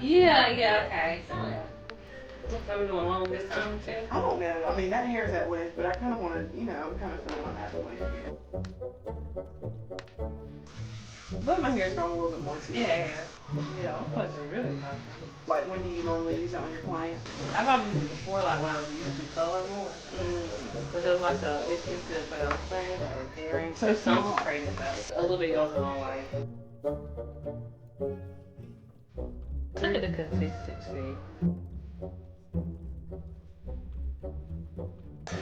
Yeah, okay. So we're doing long this time too? I don't know. I mean, that hair's that way, but I kind of want to, kind of feel like I have to wait. But my hair's growing a little bit more too. Yeah, I'm fucking really nice. Like, when do you normally use it on your clients? I probably used it before, like when I was using color more. But it was like it's good for the thing, or earrings. So I'm crazy about it. A little bit goes a long way. Look at the consistency.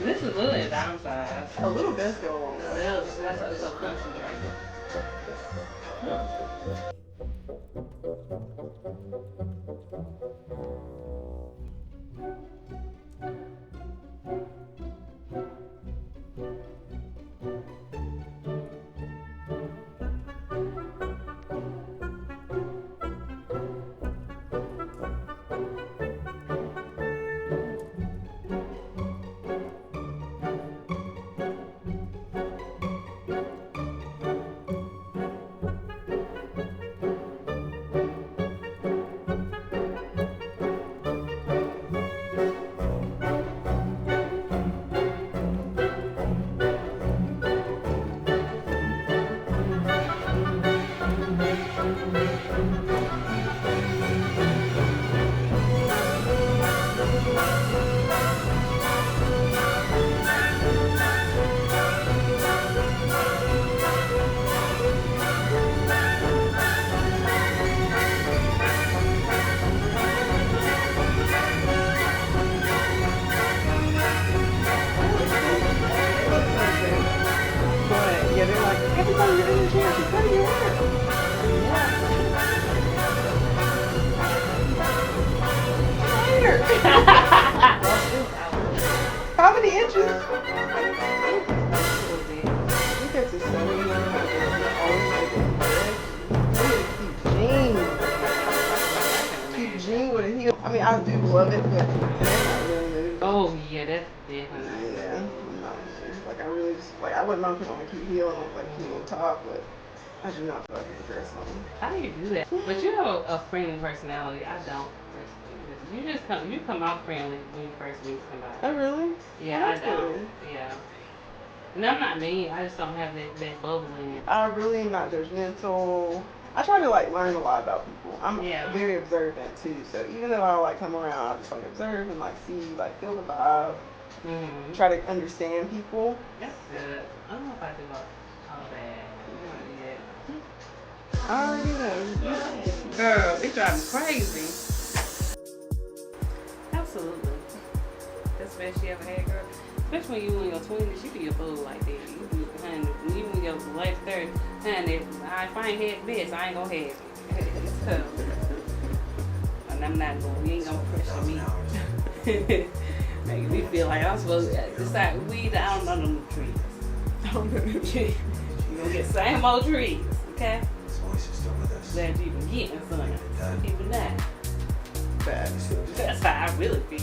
This is really a downside. A little bit go a long way. That's so concentrated. How many inches? Because it's so keep Jean with a heel. I mean, I do love it, but that's not really moved. Oh, yeah, that's definitely. Yeah. Like, I really just, I wouldn't mind putting on a cute heel and cute little top, but I do not feel like a dress on. How do you do that? But you have a friendly personality. I don't. You come out friendly when you first meet somebody. Oh, really? Yeah, I don't. Good. Yeah. And I'm not mean. I just don't have that bubble in it. I really am not judgmental. I try to learn a lot about people. I'm very observant too. So even though I come around, I just observe and see, feel the vibe. Mm-hmm. Try to understand people. That's good. I don't know if I do all that. I already know. Girl, it drives me crazy. Absolutely. That's the best you ever had, girl. Especially when you in your 20s, you be a fool like that. You be behind, even when your late 30s, honey, if I ain't had this, I ain't gonna have it. It's tough. And I'm not gonna, we ain't gonna pressure me. Make me feel like I'm supposed to decide weed. I don't know them trees. I don't know them trees. You gonna get the same old trees, okay? Glad you even getting some. People not. That's how I really feel.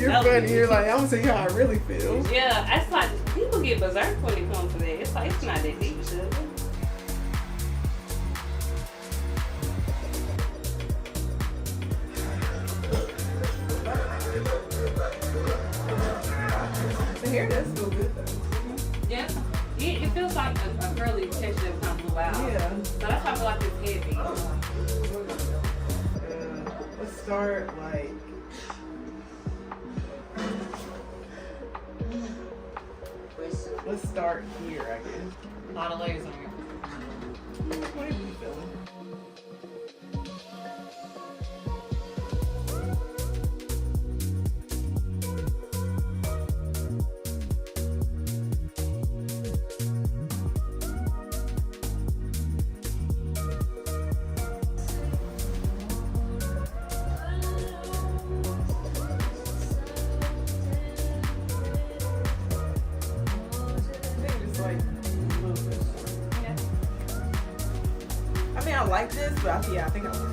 You're funny. You're like, I'm gonna tell you how I really feel. Yeah, it's like people get berserk when it comes to that. It's like it's not that deep, sugar. The hair does feel good though. Yeah, it feels like a girly texture that kind of blew out. Yeah. So that's why I feel like it's heavy. Let's start Let's start here, I guess. A lot of layers on here. What are you feeling? I like this, but I think I want